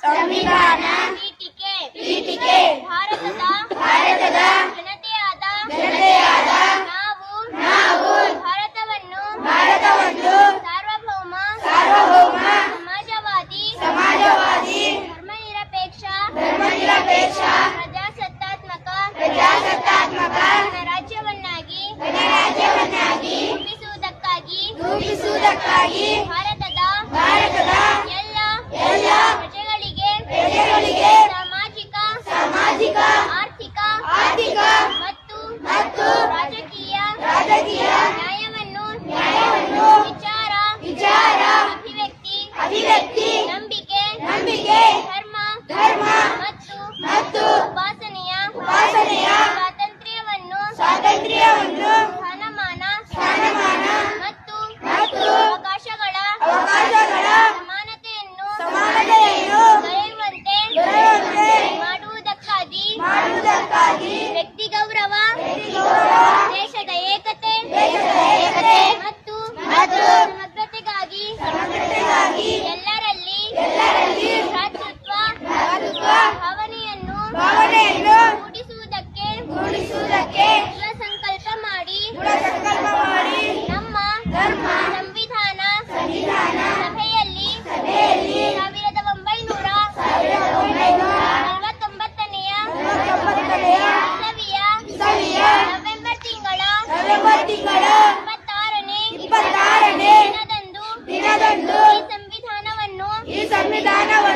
ಸಂವಿಧಾನ ಪೀಠಿಕೆ ಭಾರತದ ಜನತೆಯಾದ ನಾವು ಭಾರತವನ್ನು ಸಾರ್ವಭೌಮ ಸಮಾಜವಾದಿ ಧರ್ಮನಿರಪೇಕ್ಷ ಪ್ರಜಾಸತ್ತಾತ್ಮಕ ಗಣರಾಜ್ಯವನ್ನಾಗಿ ರೂಪಿಸುವುದಕ್ಕಾಗಿ ಭಾರತದ ಎಲ್ಲ ಪ್ರಜೆಗಳಿಗೆ ಸಾಮಾಜಿಕ ಆರ್ಥಿಕ ಮತ್ತು ರಾಜಕೀಯ ನ್ಯಾಯವನ್ನು ವಿಚಾರ ಅಭಿವ್ಯಕ್ತಿ ನಂಬಿಕೆ ಧರ್ಮ ಮತ್ತು ಉಪಾಸನೆಯ ಸ್ವಾತಂತ್ರ್ಯವನ್ನು ಸ್ಥಾನಮಾನ ಮತ್ತು ಅವಕಾಶಗಳ ಸಮಾನತೆಯನ್ನು ದೊರೆಯುವಂತೆ ಮಾಡುವುದಕ್ಕಾಗಿ ವ್ಯಕ್ತಿ ಗೌರವ ದೇಶದ ಏಕತೆ ಮತ್ತು ಸಮಗ್ರತೆಗಾಗಿ ಎಲ್ಲರಲ್ಲಿ ಭ್ರಾತೃತ್ವ ಭಾವನೆಯನ್ನು ಮೂಡಿಸುವುದಕ್ಕೆ ದೃಢ ಸಂಕಲ್ಪ ಮಾಡಿ ನಮ್ಮ ಸಂವಿಧಾನ ಸಭೆಯಲ್ಲಿ 1949ನೇ ಇಸವಿಯ ನವೆಂಬರ್ ತಿಂಗಳ 26ನೇ ದಿನದಂದು ಈ ಸಂವಿಧಾನವನ್ನು